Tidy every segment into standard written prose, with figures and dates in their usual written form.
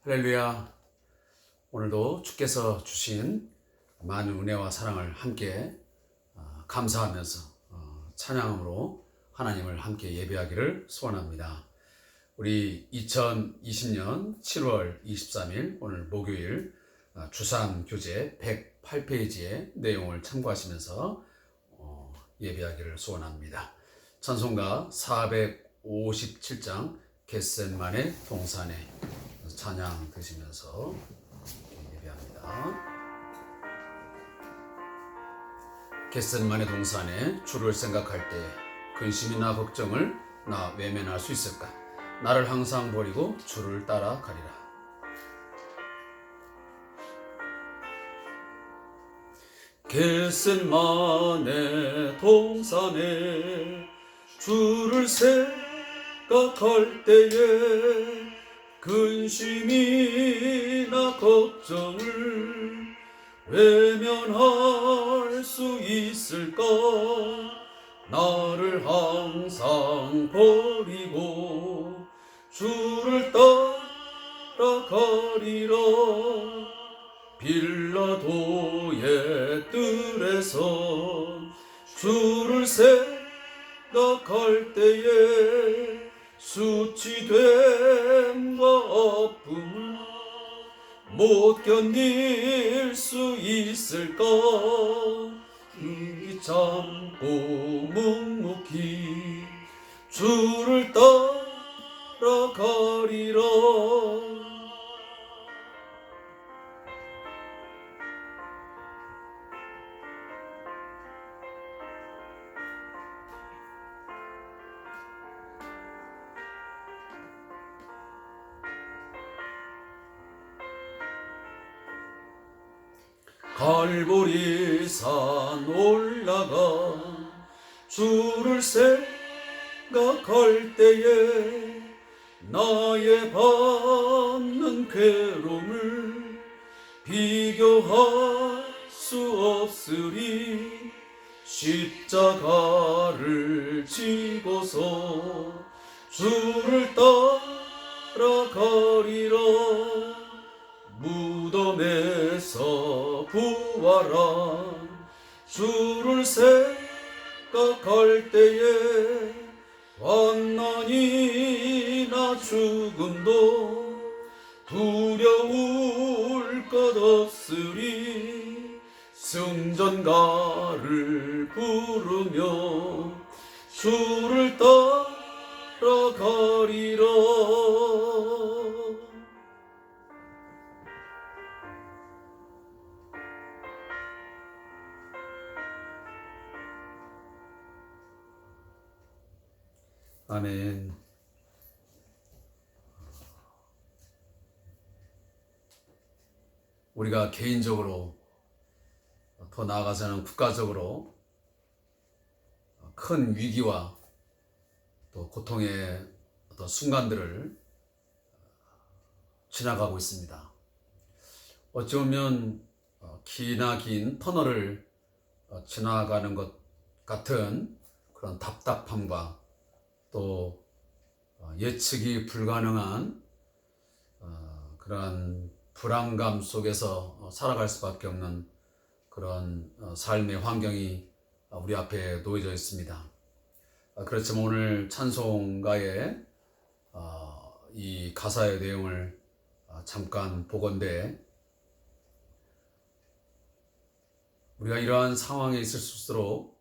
할렐루야. 오늘도 주께서 주신 많은 은혜와 사랑을 함께 감사하면서 찬양함으로 하나님을 함께 예배하기를 소원합니다. 우리 2020년 7월 23일 오늘 목요일 주산교재 108페이지의 내용을 참고하시면서 예배하기를 소원합니다. 찬송가 457장 겟셋만의 동산에 찬양 드시면서 예배합니다. 겟셋만의 동산에 주를 생각할 때 근심이나 걱정을 나 외면할 수 있을까? 나를 항상 버리고 주를 따라가리라. 겟셋만의 동산에 주를 생각할 때에 근심이나 걱정을 외면할 수 있을까? 나를 항상 버리고 주를 따라가리라. 빌라도의 뜰에서 주를 생각할 때에 수치됨과 아픔을 못 견딜 수 있을까? 참고 묵묵히 주를 따라가리라. 갈보리산 올라가 주를 생각할 때에 나의 받는 괴로움을 비교할 수 없으리. 십자가를 지고서 주를 따라가리라. 무덤에서 부활한 주를 생각할 때에 환난이나 죽음도 두려울 것 없으리. 승전가를 부르며 주를 따라가리라. 아멘. 우리가 개인적으로 더 나아가서는 국가적으로 큰 위기와 또 고통의 어떤 순간들을 지나가고 있습니다. 어찌 보면 기나 긴 터널을 지나가는 것 같은 그런 답답함과 또 예측이 불가능한 그런 불안감 속에서 살아갈 수밖에 없는 그런 삶의 환경이 우리 앞에 놓여져 있습니다. 그렇지만 오늘 찬송가의 이 가사의 내용을 잠깐 보건대 우리가 이러한 상황에 있을수록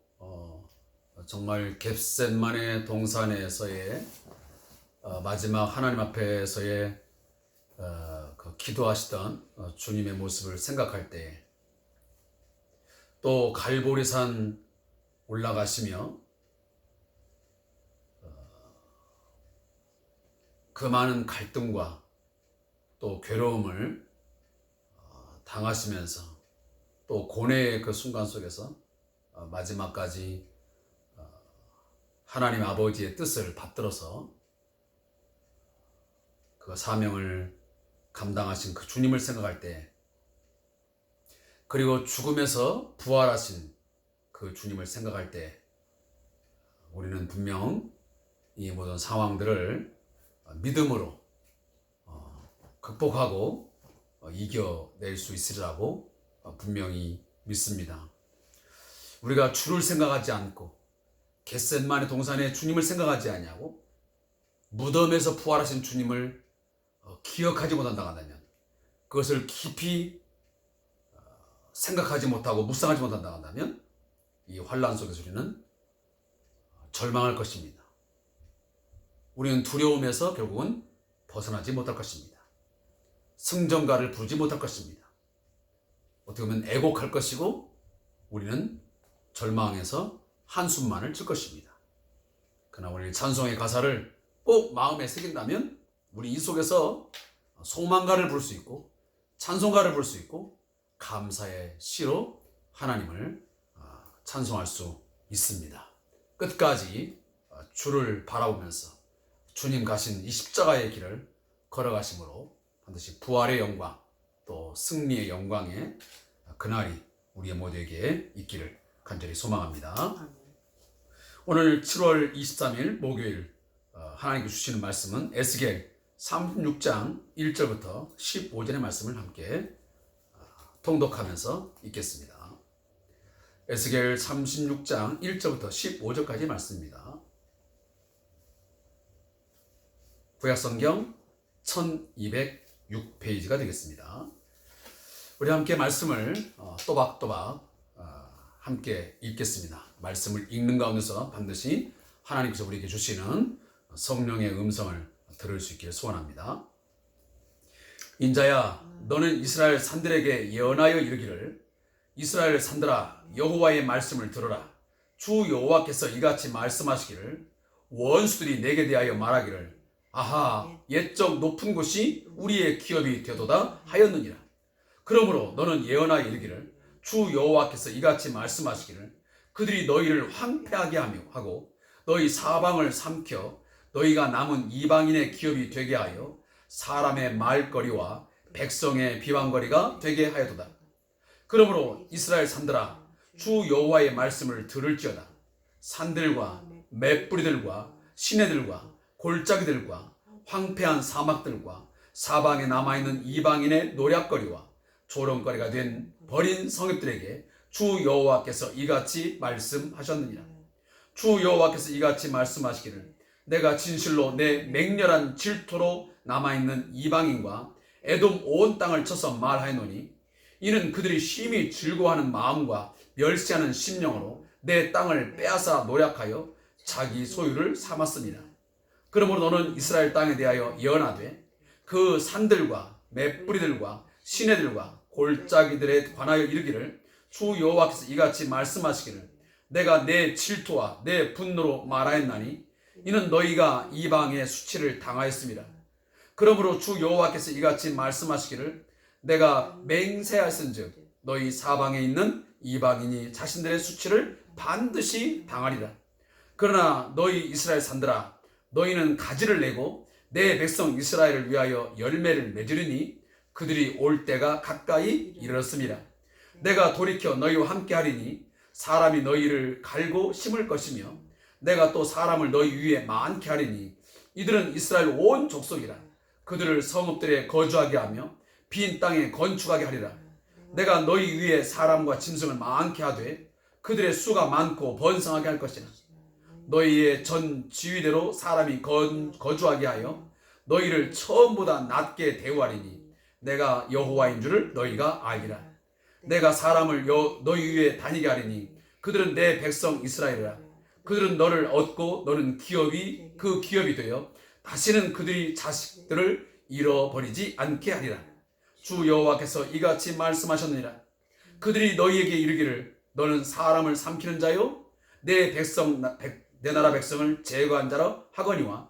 정말 겟셋만의 동산에서의 마지막 하나님 앞에서의 그 기도하시던 주님의 모습을 생각할 때, 또 갈보리산 올라가시며 그 많은 갈등과 또 괴로움을 당하시면서 또 고뇌의 그 순간 속에서 마지막까지 하나님 아버지의 뜻을 받들어서 그 사명을 감당하신 그 주님을 생각할 때, 그리고 죽음에서 부활하신 그 주님을 생각할 때 우리는 분명 이 모든 상황들을 믿음으로 극복하고 이겨낼 수 있으리라고 분명히 믿습니다. 우리가 주를 생각하지 않고 겟셋마네 동산에 주님을 생각하지 아니하고 무덤에서 부활하신 주님을 기억하지 못한다 한다면, 그것을 깊이 생각하지 못하고 묵상하지 못한다 한다면 이 환난 속에서 우리는 절망할 것입니다. 우리는 두려움에서 결국은 벗어나지 못할 것입니다. 승전가를 부르지 못할 것입니다. 어떻게 보면 애곡할 것이고 우리는 절망해서 한숨만을 칠 것입니다. 그러나 우리 찬송의 가사를 꼭 마음에 새긴다면 우리 이 속에서 소망가를 부를 수 있고 찬송가를 부를 수 있고 감사의 시로 하나님을 찬송할 수 있습니다. 끝까지 주를 바라보면서 주님 가신 이 십자가의 길을 걸어가심으로 반드시 부활의 영광 또 승리의 영광의 그날이 우리의 모두에게 있기를 간절히 소망합니다. 오늘 7월 23일 목요일 하나님께 주시는 말씀은 에스겔 36장 1절부터 15절의 말씀을 함께 통독하면서 읽겠습니다. 에스겔 36장 1절부터 15절까지 말씀입니다. 구약성경 1206페이지가 되겠습니다. 우리 함께 말씀을 또박또박 함께 읽겠습니다. 말씀을 읽는 가운데서 반드시 하나님께서 우리에게 주시는 성령의 음성을 들을 수 있기를 소원합니다. 인자야, 너는 이스라엘 산들에게 예언하여 이르기를, 이스라엘 산들아, 여호와의 말씀을 들으라. 주 여호와께서 이같이 말씀하시기를, 원수들이 내게 대하여 말하기를, 아하, 옛적 높은 곳이 우리의 기업이 되도다 하였느니라. 그러므로 너는 예언하여 이르기를, 주 여호와께서 이같이 말씀하시기를, 그들이 너희를 황폐하게 하고 너희 사방을 삼켜 너희가 남은 이방인의 기업이 되게 하여 사람의 말거리와 백성의 비방거리가 되게 하여도다. 그러므로 이스라엘 산들아, 주 여호와의 말씀을 들을지어다. 산들과 맷뿌리들과 시내들과 골짜기들과 황폐한 사막들과 사방에 남아있는 이방인의 노략거리와 조롱거리가 된 버린 성읍들에게 주 여호와께서 이같이 말씀하셨느니라. 주 여호와께서 이같이 말씀하시기를, 내가 진실로 내 맹렬한 질투로 남아있는 이방인과 에돔 온 땅을 쳐서 말하노니, 이는 그들이 심히 즐거워하는 마음과 멸시하는 심령으로 내 땅을 빼앗아 노략하여 자기 소유를 삼았습니다. 그러므로 너는 이스라엘 땅에 대하여 예언하되, 그 산들과 맷뿌리들과 시내들과 골짜기들에 관하여 이르기를, 주 여호와께서 이같이 말씀하시기를, 내가 내 질투와 내 분노로 말하였나니 이는 너희가 이방의 수치를 당하였습니다. 그러므로 주 여호와께서 이같이 말씀하시기를, 내가 맹세하였은즉 너희 사방에 있는 이방인이 자신들의 수치를 반드시 당하리라. 그러나 너희 이스라엘 산들아, 너희는 가지를 내고 내 백성 이스라엘을 위하여 열매를 맺으리니 그들이 올 때가 가까이 이르렀습니다. 내가 돌이켜 너희와 함께 하리니 사람이 너희를 갈고 심을 것이며, 내가 또 사람을 너희 위에 많게 하리니 이들은 이스라엘 온 족속이라. 그들을 성읍들에 거주하게 하며 빈 땅에 건축하게 하리라. 내가 너희 위에 사람과 짐승을 많게 하되 그들의 수가 많고 번성하게 할 것이라. 너희의 전 지위대로 사람이 거주하게 하여 너희를 처음보다 낮게 대우하리니 내가 여호와인 줄을 너희가 알리라. 내가 사람을 너희 위에 다니게 하리니 그들은 내 백성 이스라엘이라. 그들은 너를 얻고 너는 그 기업이 되어 다시는 그들이 자식들을 잃어버리지 않게 하리라. 주 여호와께서 이같이 말씀하셨느니라. 그들이 너희에게 이르기를, 너는 사람을 삼키는 자요 내 나라 백성을 제거한 자라 하거니와,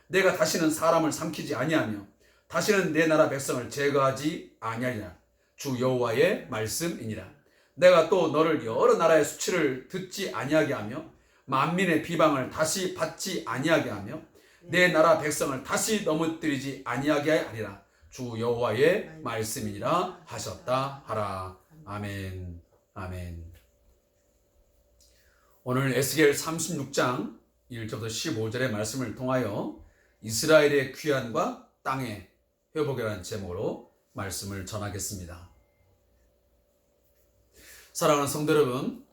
내가 다시는 사람을 삼키지 아니하며 다시는 내 나라 백성을 제거하지 아니하리라. 주 여호와의 말씀이니라. 내가 또 너를 여러 나라의 수치를 듣지 아니하게 하며 만민의 비방을 다시 받지 아니하게 하며 내 나라 백성을 다시 넘어뜨리지 아니하게 하리라. 주 여호와의 말씀이니라 하셨다 하라. 아멘. 아멘. 오늘 에스겔 36장 1절부터 15절의 말씀을 통하여 이스라엘의 귀환과 땅의 회복이라는 제목으로 말씀을 전하겠습니다. 사랑하는 성도 여러분,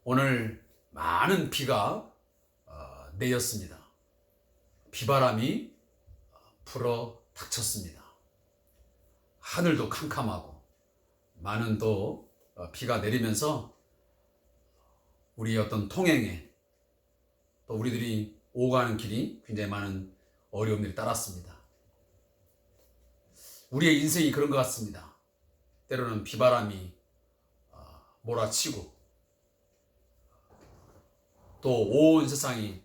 오늘 많은 비가 내렸습니다. 비바람이 불어 닥쳤습니다. 하늘도 캄캄하고 많은 또 비가 내리면서 우리 어떤 통행에 또 우리들이 오가는 길이 굉장히 많은 어려움들이 따랐습니다. 우리의 인생이 그런 것 같습니다. 때로는 비바람이 몰아치고 또 온 세상이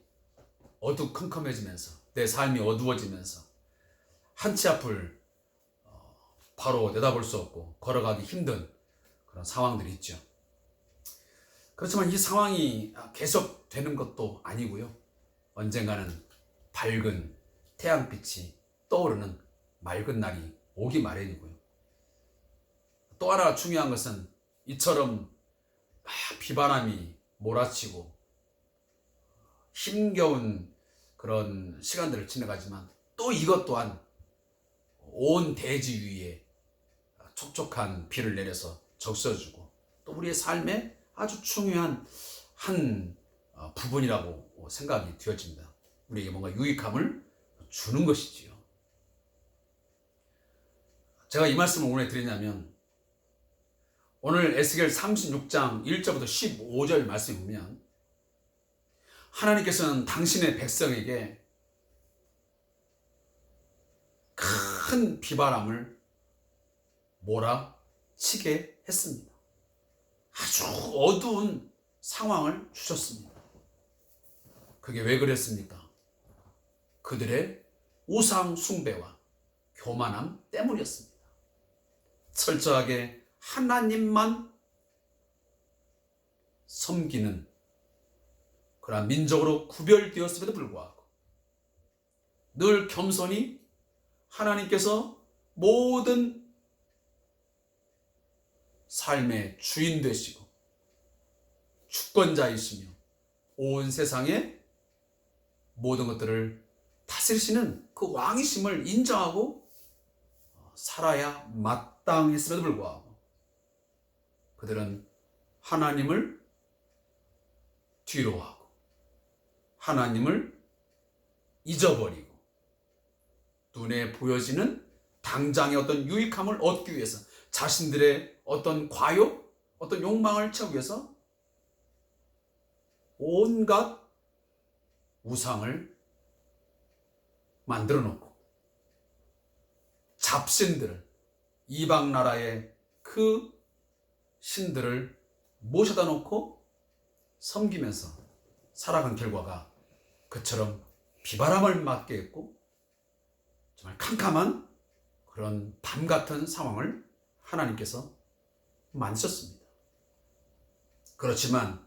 어두컴컴해지면서 내 삶이 어두워지면서 한 치 앞을 바로 내다볼 수 없고 걸어가기 힘든 그런 상황들이 있죠. 그렇지만 이 상황이 계속 되는 것도 아니고요. 언젠가는 밝은 태양빛이 떠오르는 맑은 날이 오기 마련이고요. 또 하나 중요한 것은 이처럼 비바람이 몰아치고 힘겨운 그런 시간들을 지나가지만 또 이것 또한 온 대지 위에 촉촉한 비를 내려서 적셔주고 또 우리의 삶에 아주 중요한 한 부분이라고 생각이 되어집니다. 우리에게 뭔가 유익함을 주는 것이지요. 제가 이 말씀을 오늘 드리냐면 오늘 에스겔 36장 1절부터 15절 말씀을 보면 하나님께서는 당신의 백성에게 큰 비바람을 몰아치게 했습니다. 아주 어두운 상황을 주셨습니다. 그게 왜 그랬습니까? 그들의 우상 숭배와 교만함 때문이었습니다. 철저하게 하나님만 섬기는 그러한 민족으로 구별되었음에도 불구하고 늘 겸손히 하나님께서 모든 삶의 주인 되시고 주권자이시며 온 세상의 모든 것들을 다스리시는 그 왕이심을 인정하고 살아야 마땅했음에도 불구하고 그들은 하나님을 뒤로하고 하나님을 잊어버리고 눈에 보여지는 당장의 어떤 유익함을 얻기 위해서 자신들의 어떤 과욕, 어떤 욕망을 채우기 위해서 온갖 우상을 만들어 놓고 잡신들을 이방 나라의 그 신들을 모셔다 놓고 섬기면서 살아간 결과가 그처럼 비바람을 맞게 했고 정말 캄캄한 그런 밤 같은 상황을 하나님께서 만드셨습니다. 그렇지만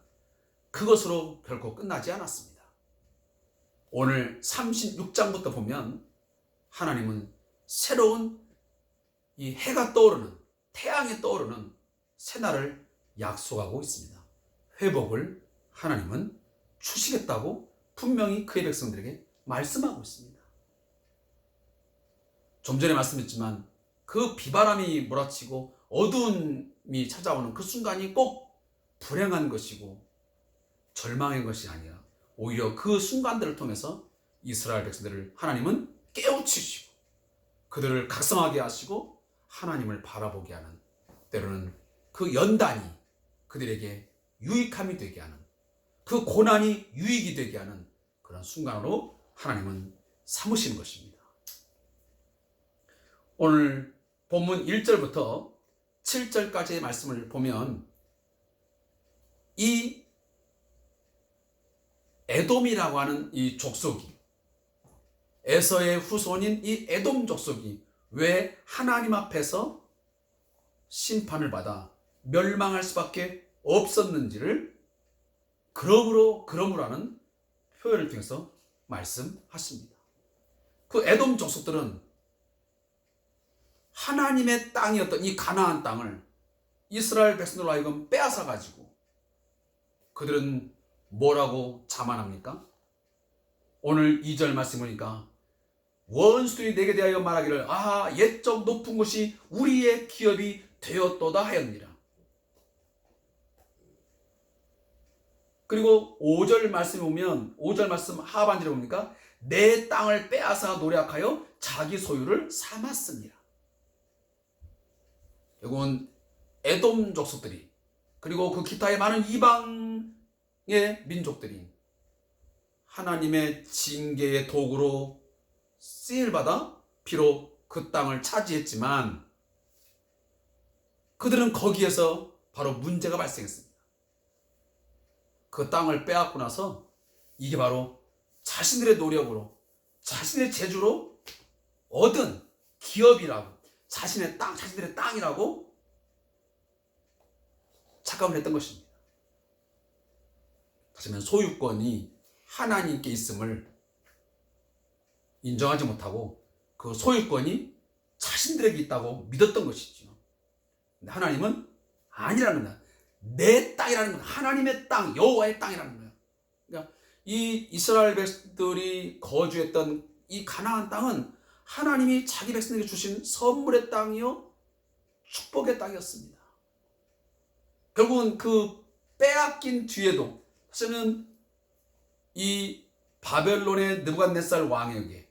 그것으로 결코 끝나지 않았습니다. 오늘 36장부터 보면 하나님은 새로운 이 해가 떠오르는 태양이 떠오르는 새날을 약속하고 있습니다. 회복을 하나님은 주시겠다고 분명히 그의 백성들에게 말씀하고 있습니다. 좀 전에 말씀했지만 그 비바람이 몰아치고 어두움이 찾아오는 그 순간이 꼭 불행한 것이고 절망의 것이 아니라 오히려 그 순간들을 통해서 이스라엘 백성들을 하나님은 깨우치시고 그들을 각성하게 하시고 하나님을 바라보게 하는 때로는 그 연단이 그들에게 유익함이 되게 하는 그 고난이 유익이 되게 하는 그런 순간으로 하나님은 삼으시는 것입니다. 오늘 본문 1절부터 7절까지의 말씀을 보면 이 에돔이라고 하는 이 족속이 에서의 후손인 이 에돔 족속이 왜 하나님 앞에서 심판을 받아 멸망할 수밖에 없었는지를 그러므로 하는 표현을 통해서 말씀하십니다. 그 에돔 족속들은 하나님의 땅이었던 이 가나안 땅을 이스라엘 백성들로 하여금 빼앗아 가지고 그들은 뭐라고 자만합니까? 오늘 2절 말씀 보니까 원수들이 내게 대하여 말하기를 옛적 높은 곳이 우리의 기업이 되었도다 하였느니라. 그리고 5절 말씀에 보면 5절 말씀 하반절에 보니까 내 땅을 빼앗아 노략하여 자기 소유를 삼았습니다. 결국은 에돔 족속들이 그리고 그 기타의 많은 이방의 민족들이 하나님의 징계의 도구로 쓰임받아 비록 그 땅을 차지했지만 그들은 거기에서 바로 문제가 발생했습니다. 그 땅을 빼앗고 나서 이게 바로 자신들의 노력으로 자신의 재주로 얻은 기업이라고 자신의 땅, 자신들의 땅이라고 착각을 했던 것입니다. 다시 말하면 소유권이 하나님께 있음을 인정하지 못하고 그 소유권이 자신들에게 있다고 믿었던 것이죠. 근데 하나님은 아니라는 거야. 내 땅이라는 건 하나님의 땅, 여호와의 땅이라는 거예요. 그러니까 이 이스라엘 백성들이 거주했던 이 가나안 땅은 하나님이 자기 백성에게 주신 선물의 땅이요 축복의 땅이었습니다. 결국은 그 빼앗긴 뒤에도 사실은 이 바벨론의 느부갓네살 왕에게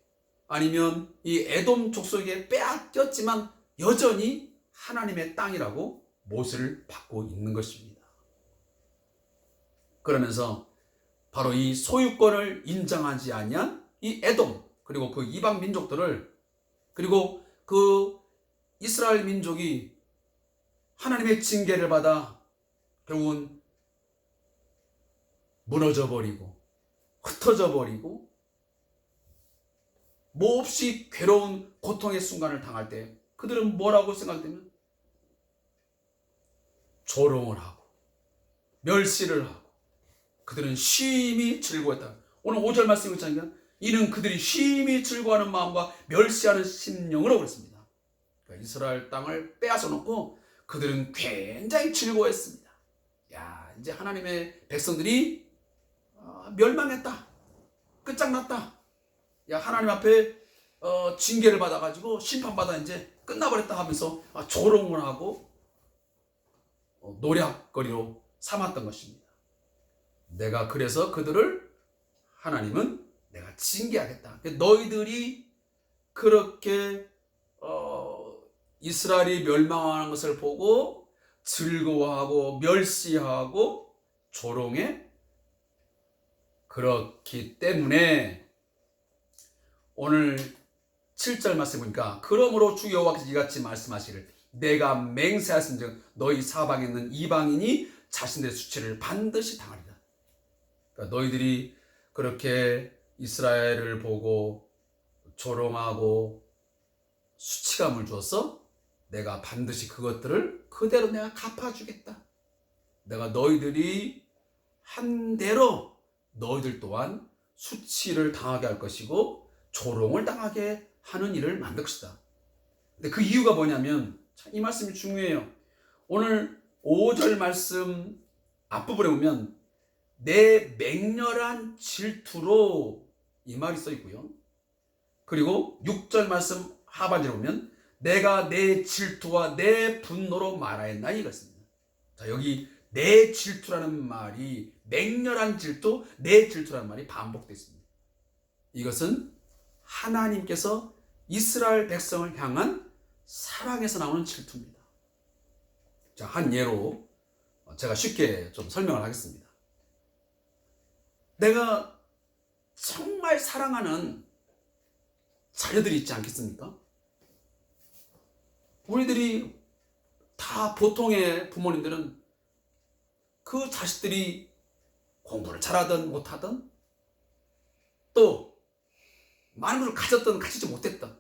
아니면 이 에돔 족속에게 빼앗겼지만 여전히 하나님의 땅이라고 몫을 받고 있는 것입니다. 그러면서 바로 이 소유권을 인정하지 아니한 이 에돔 그리고 그 이방 민족들을 그리고 그 이스라엘 민족이 하나님의 징계를 받아 결국은 무너져 버리고 흩어져 버리고 몹시 괴로운 고통의 순간을 당할 때 그들은 뭐라고 생각되면 조롱을 하고 멸시를 하고 그들은 심히 즐거워했다. 오늘 5절 말씀 있잖아요. 이는 그들이 심히 즐거워하는 마음과 멸시하는 심령으로 그랬습니다. 그러니까 이스라엘 땅을 빼앗아 놓고 그들은 굉장히 즐거워했습니다. 이제 하나님의 백성들이 멸망했다. 끝장났다. 하나님 앞에 징계를 받아가지고 심판받아 이제 끝나버렸다 하면서 조롱을 하고 노략거리로 삼았던 것입니다. 내가 그래서 그들을 하나님은 내가 징계하겠다. 너희들이 그렇게 이스라엘이 멸망하는 것을 보고 즐거워하고 멸시하고 조롱해 그렇기 때문에 오늘 7절 말씀 보니까 그러므로 주 여호와께서 이같이 말씀하시기를 내가 맹세하였은즉 너희 사방에 있는 이방인이 자신들의 수치를 반드시 당하리라. 그러니까 너희들이 그렇게 이스라엘을 보고 조롱하고 수치감을 주어서 내가 반드시 그것들을 그대로 내가 갚아주겠다. 내가 너희들이 한 대로 너희들 또한 수치를 당하게 할 것이고 조롱을 당하게 하는 일을 만들 것이다. 근데 그 이유가 뭐냐면 이 말씀이 중요해요. 오늘 5절 말씀 앞부분에 보면 내 맹렬한 질투로 이 말이 써 있고요. 그리고 6절 말씀 하반절에 보면 내가 내 질투와 내 분노로 말하였나 이것입니다. 자, 여기 내 질투라는 말이 맹렬한 질투, 내 질투라는 말이 반복되어 있습니다. 이것은 하나님께서 이스라엘 백성을 향한 사랑에서 나오는 질투입니다. 자, 한 예로 제가 쉽게 좀 설명을 하겠습니다. 내가 정말 사랑하는 자녀들이 있지 않겠습니까? 우리들이 다 보통의 부모님들은 그 자식들이 공부를 잘하든 못하든 또 많은 것을 가졌든 가지지 못했든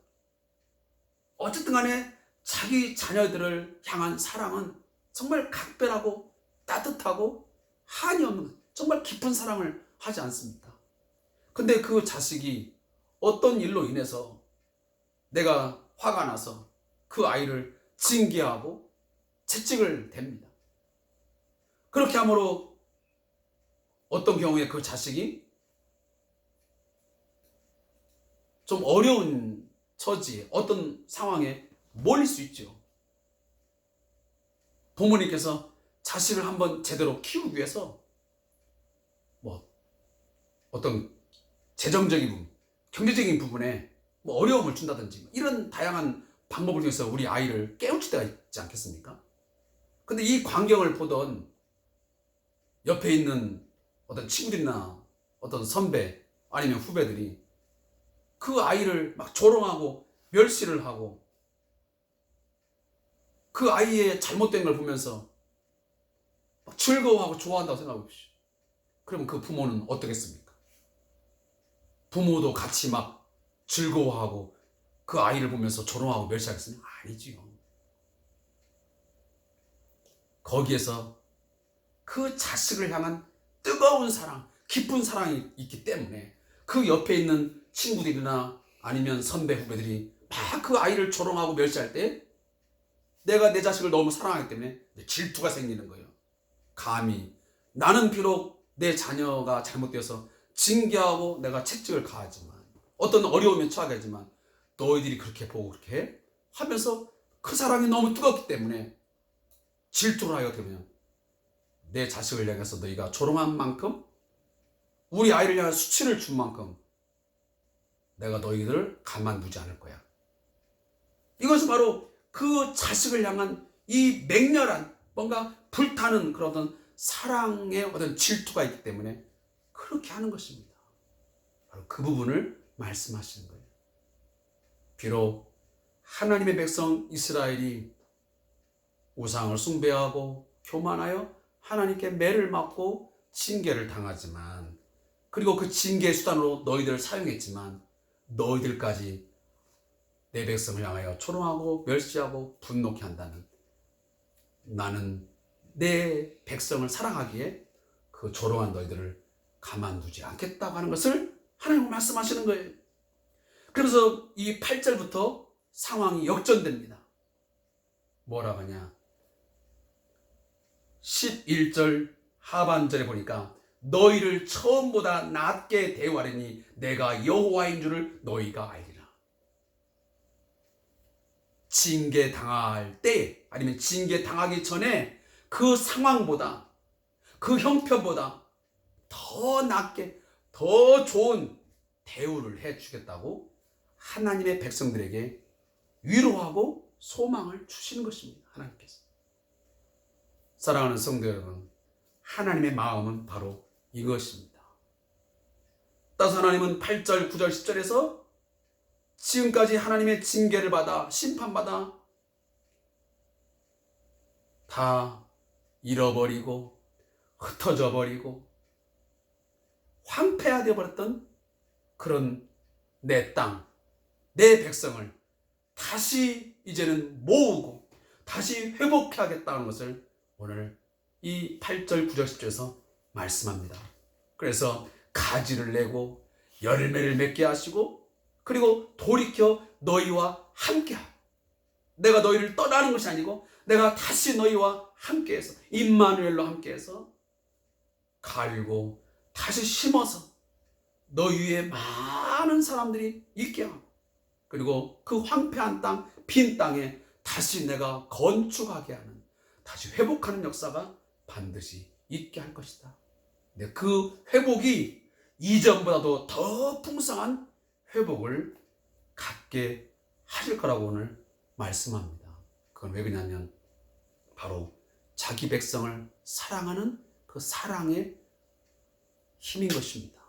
어쨌든 간에 자기 자녀들을 향한 사랑은 정말 각별하고 따뜻하고 한이 없는 정말 깊은 사랑을 하지 않습니까? 근데 그 자식이 어떤 일로 인해서 내가 화가 나서 그 아이를 징계하고 채찍을 댑니다. 그렇게 함으로 어떤 경우에 그 자식이 좀 어려운 처지, 어떤 상황에 몰릴 수 있죠. 부모님께서 자식을 한번 제대로 키우기 위해서 뭐 어떤 재정적인 부분, 경제적인 부분에 뭐 어려움을 준다든지 이런 다양한 방법을 통해서 우리 아이를 깨우칠 때가 있지 않겠습니까? 근데 이 광경을 보던 옆에 있는 어떤 친구들이나 어떤 선배 아니면 후배들이 그 아이를 막 조롱하고 멸시를 하고 그 아이의 잘못된 걸 보면서 막 즐거워하고 좋아한다고 생각해 보십시오. 그러면 그 부모는 어떻겠습니까? 부모도 같이 막 즐거워하고 그 아이를 보면서 조롱하고 멸시하겠습니까? 아니지요. 거기에서 그 자식을 향한 뜨거운 사랑, 깊은 사랑이 있기 때문에 그 옆에 있는 친구들이나 아니면 선배 후배들이 막 그 아이를 조롱하고 멸시할 때 내가 내 자식을 너무 사랑하기 때문에 질투가 생기는 거예요. 감히 나는 비록 내 자녀가 잘못되어서 징계하고 내가 채찍을 가하지만 어떤 어려움에 처하게 하지만 너희들이 그렇게 보고 그렇게 하면서 그 사랑이 너무 뜨겁기 때문에 질투를 하여 되면 내 자식을 향해서 너희가 조롱한 만큼 우리 아이를 향해 수치를 준 만큼 내가 너희들을 가만두지 않을 거야. 이것은 바로 그 자식을 향한 이 맹렬한 뭔가 불타는 그런 어떤 사랑의 어떤 질투가 있기 때문에 그렇게 하는 것입니다. 바로 그 부분을 말씀하시는 거예요. 비록 하나님의 백성 이스라엘이 우상을 숭배하고 교만하여 하나님께 매를 맞고 징계를 당하지만 그리고 그 징계의 수단으로 너희들을 사용했지만 너희들까지 내 백성을 향하여 조롱하고 멸시하고 분노케 한다면 나는 내 백성을 사랑하기에 그 조롱한 너희들을 가만두지 않겠다고 하는 것을 하나님은 말씀하시는 거예요. 그래서 이 8절부터 상황이 역전됩니다. 뭐라고 하냐? 11절 하반절에 보니까 너희를 처음보다 낮게 대우하리니 내가 여호와인 줄을 너희가 알리라. 징계 당할 때 아니면 징계 당하기 전에 그 상황보다 그 형편보다 더 낮게 더 좋은 대우를 해주겠다고 하나님의 백성들에게 위로하고 소망을 주시는 것입니다. 하나님께서. 사랑하는 성도 여러분, 하나님의 마음은 바로 이것입니다. 따라서 하나님은 8절, 9절, 10절에서 지금까지 하나님의 징계를 받아 심판받아 다 잃어버리고 흩어져 버리고 황폐화되어 버렸던 그런 내 땅, 내 백성을 다시 이제는 모으고 다시 회복하겠다는 것을 오늘 이 8절, 9절, 10절에서 말씀합니다. 그래서 가지를 내고 열매를 맺게 하시고 그리고 돌이켜 너희와 함께하고 내가 너희를 떠나는 것이 아니고 내가 다시 너희와 함께해서 임마누엘로 함께해서 갈고 다시 심어서 너희 위에 많은 사람들이 있게 하고 그리고 그 황폐한 땅, 빈 땅에 다시 내가 건축하게 하는 다시 회복하는 역사가 반드시 있게 할 것이다. 근데 그 회복이 이전보다도 더 풍성한 회복을 갖게 하실 거라고 오늘 말씀합니다. 그건 왜 그러냐면 바로 자기 백성을 사랑하는 그 사랑의 힘인 것입니다.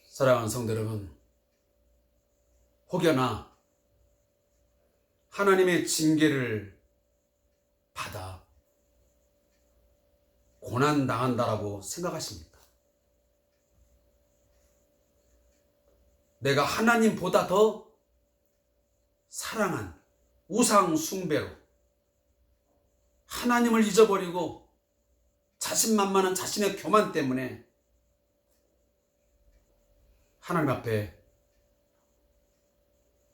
사랑하는 성도 여러분, 혹여나 하나님의 징계를 받아 고난당한다라고 생각하십니까? 내가 하나님보다 더 사랑한 우상 숭배로 하나님을 잊어버리고 자신만만한 자신의 교만 때문에 하나님 앞에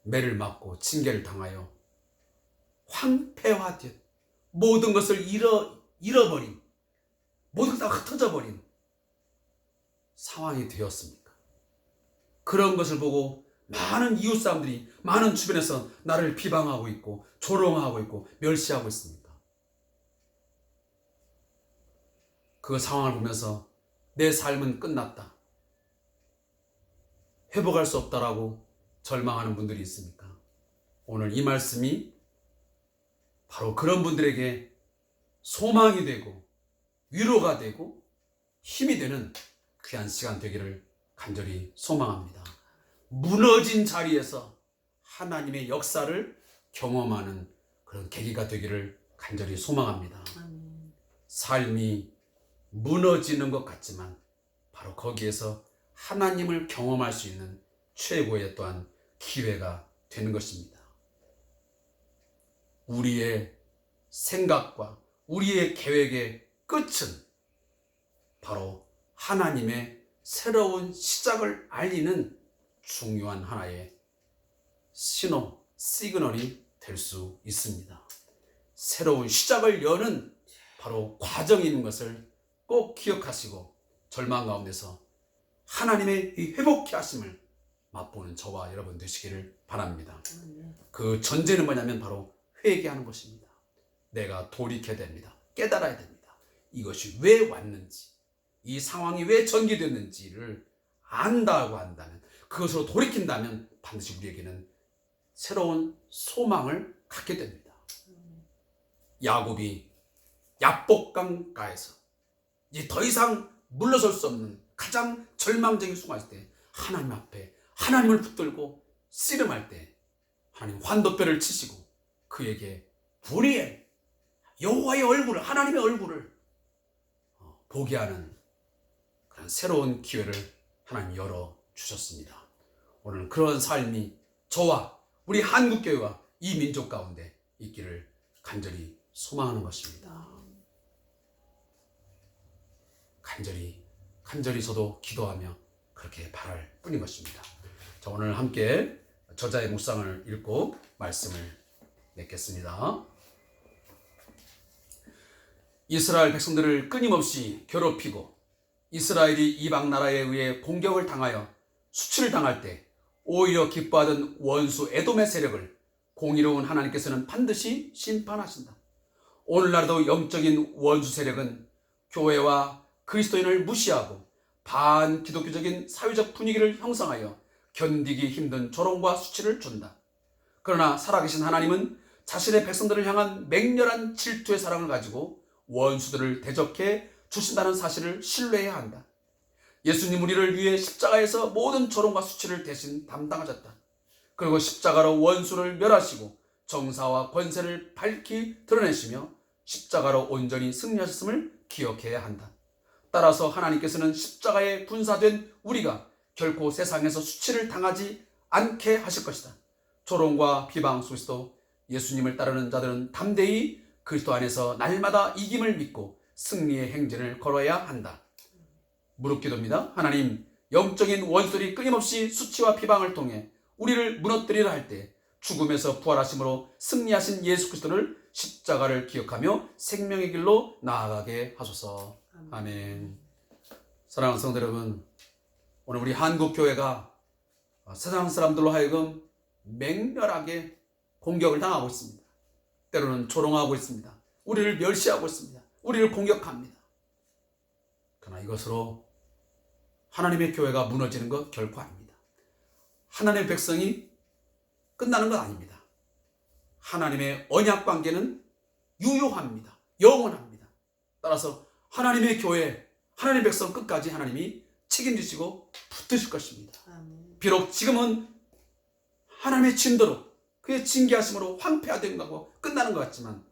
매를 맞고 징계를 당하여 황폐화되어 모든 것을 잃어버린 모든 것 다 흩어져 버린 상황이 되었습니까? 그런 것을 보고 많은 이웃 사람들이, 많은 주변에서 나를 비방하고 있고 조롱하고 있고 멸시하고 있습니까? 그 상황을 보면서 내 삶은 끝났다, 회복할 수 없다라고 절망하는 분들이 있습니까? 오늘 이 말씀이 바로 그런 분들에게 소망이 되고 위로가 되고 힘이 되는 귀한 시간 되기를 간절히 소망합니다. 무너진 자리에서 하나님의 역사를 경험하는 그런 계기가 되기를 간절히 소망합니다. 삶이 무너지는 것 같지만 바로 거기에서 하나님을 경험할 수 있는 최고의 또한 기회가 되는 것입니다. 우리의 생각과 우리의 계획의 끝은 바로 하나님의 새로운 시작을 알리는 중요한 하나의 신호, 시그널이 될 수 있습니다. 새로운 시작을 여는 바로 과정이 있는 것을 꼭 기억하시고 절망 가운데서 하나님의 이 회복케 하심을 맛보는 저와 여러분 되시기를 바랍니다. 그 전제는 뭐냐면 바로 회개하는 것입니다. 내가 돌이켜야 됩니다. 깨달아야 됩니다. 이것이 왜 왔는지, 이 상황이 왜 전개됐는지를 안다고 한다면, 그것으로 돌이킨다면 반드시 우리에게는 새로운 소망을 갖게 됩니다. 야곱이 야복강가에서 이제 더 이상 물러설 수 없는 가장 절망적인 순간일 때 하나님 앞에 하나님을 붙들고 씨름할 때 하나님 환도뼈를 치시고 그에게 불의의 여호와의 얼굴을, 하나님의 얼굴을 보게 하는 그런 새로운 기회를 하나님 열어주셨습니다. 오늘 그런 삶이 저와 우리 한국교회와 이 민족 가운데 있기를 간절히 소망하는 것입니다. 간절히 저도 기도하며 그렇게 바랄 뿐인 것입니다. 자, 오늘 함께 저자의 묵상을 읽고 말씀을 맺겠습니다. 이스라엘 백성들을 끊임없이 괴롭히고 이스라엘이 이방 나라에 의해 공격을 당하여 수치를 당할 때 오히려 기뻐하던 원수 에돔의 세력을 공의로운 하나님께서는 반드시 심판하신다. 오늘날도 영적인 원수 세력은 교회와 그리스도인을 무시하고 반기독교적인 사회적 분위기를 형성하여 견디기 힘든 조롱과 수치를 준다. 그러나 살아계신 하나님은 자신의 백성들을 향한 맹렬한 질투의 사랑을 가지고 원수들을 대적해 주신다는 사실을 신뢰해야 한다. 예수님 우리를 위해 십자가에서 모든 조롱과 수치를 대신 담당하셨다. 그리고 십자가로 원수를 멸하시고 정사와 권세를 밝히 드러내시며 십자가로 온전히 승리하셨음을 기억해야 한다. 따라서 하나님께서는 십자가에 군사된 우리가 결코 세상에서 수치를 당하지 않게 하실 것이다. 조롱과 비방 속에서도 예수님을 따르는 자들은 담대히 그리스도 안에서 날마다 이김을 믿고 승리의 행진을 걸어야 한다. 무릎 기도입니다. 하나님, 영적인 원수들이 끊임없이 수치와 비방을 통해 우리를 무너뜨리려 할 때 죽음에서 부활하심으로 승리하신 예수 그리스도를 십자가를 기억하며 생명의 길로 나아가게 하소서. 아멘. 사랑하는 성도 여러분, 오늘 우리 한국교회가 세상 사람들로 하여금 맹렬하게 공격을 당하고 있습니다. 때로는 조롱하고 있습니다. 우리를 멸시하고 있습니다. 우리를 공격합니다. 그러나 이것으로 하나님의 교회가 무너지는 것 결코 아닙니다. 하나님의 백성이 끝나는 것 아닙니다. 하나님의 언약 관계는 유효합니다. 영원합니다. 따라서 하나님의 교회, 하나님의 백성 끝까지 하나님이 책임지시고 붙드실 것입니다. 비록 지금은 하나님의 진도로, 그의 징계하심으로 황폐화된 거고 끝나는 것 같지만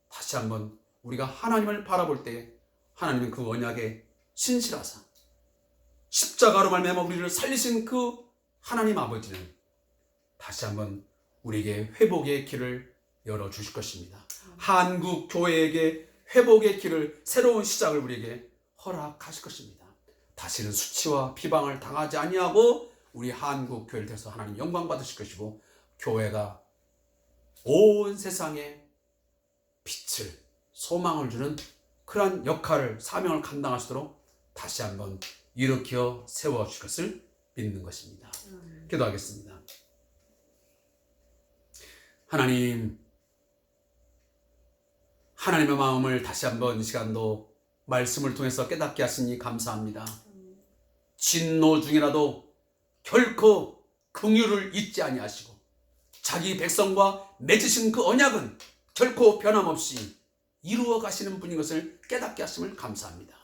다시 한번 우리가 하나님을 바라볼 때 하나님은 그 언약에 신실하사 십자가로 말미암아 우리를 살리신 그 하나님 아버지는 다시 한번 우리에게 회복의 길을 열어주실 것입니다. 한국 교회에게 회복의 길을, 새로운 시작을 우리에게 허락하실 것입니다. 다시는 수치와 비방을 당하지 아니하고 우리 한국 교회를 통해서 하나님 영광 받으실 것이고 교회가 온 세상에 빛을, 소망을 주는 그러한 역할을, 사명을 감당할 수 있도록 다시 한번 일으켜 세워주실 것을 믿는 것입니다. 기도하겠습니다. 하나님, 하나님의 마음을 다시 한번 이 시간도 말씀을 통해서 깨닫게 하시니 감사합니다. 진노 중이라도 결코 긍휼을 잊지 아니하시고 자기 백성과 맺으신 그 언약은 결코 변함없이 이루어 가시는 분인 것을 깨닫게 하심을 감사합니다.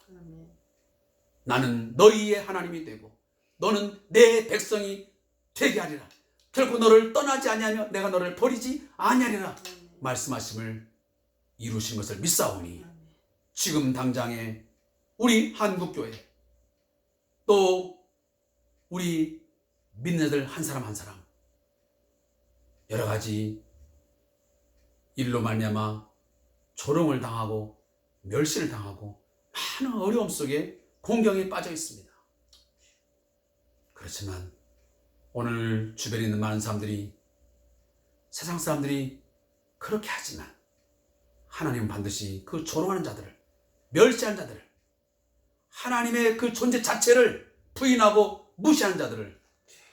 나는 너희의 하나님이 되고 너는 내 백성이 되게 하리라. 결코 너를 떠나지 아니하며 내가 너를 버리지 아니하리라 말씀하심을 이루신 것을 믿사오니 지금 당장에 우리 한국교회 또 우리 믿는 이들 한 사람 한 사람 여러 가지 일로 말미암아 조롱을 당하고 멸시를 당하고 많은 어려움 속에 공경에 빠져 있습니다. 그렇지만 오늘 주변에 있는 많은 사람들이 세상 사람들이 그렇게 하지만 하나님은 반드시 그 조롱하는 자들을 멸시하는 자들을 하나님의 그 존재 자체를 부인하고 무시하는 자들을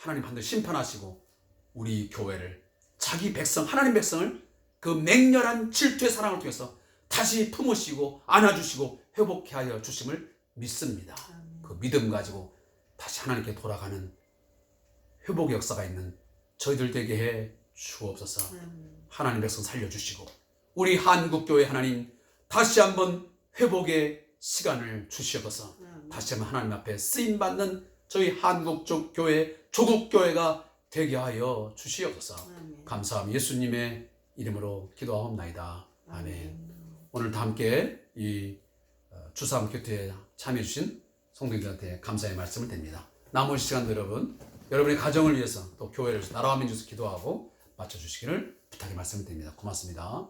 하나님 반드시 심판하시고 우리 교회를 자기 백성 하나님 백성을 그 맹렬한 질투의 사랑을 통해서 다시 품으시고 안아주시고 회복해 하여 주심을 믿습니다. 그 믿음 가지고 다시 하나님께 돌아가는 회복의 역사가 있는 저희들 되게 해 주옵소서. 하나님 백성 살려주시고 우리 한국교회 하나님 다시 한번 회복의 시간을 주시옵소서. 다시 한번 하나님 앞에 쓰임받는 저희 한국적 교회 조국교회가 되게 하여 주시옵소서. 감사함 예수님의 이름으로 기도하옵나이다. 아멘. 오늘도 함께 이 주삼 큐트에 참여해 주신 성도님들한테 감사의 말씀을 드립니다. 남은 시간도 여러분의 가정을 위해서 또 교회를 위해서 나라와 민족을 기도하고 맞춰주시기를 부탁의 말씀을 드립니다. 고맙습니다.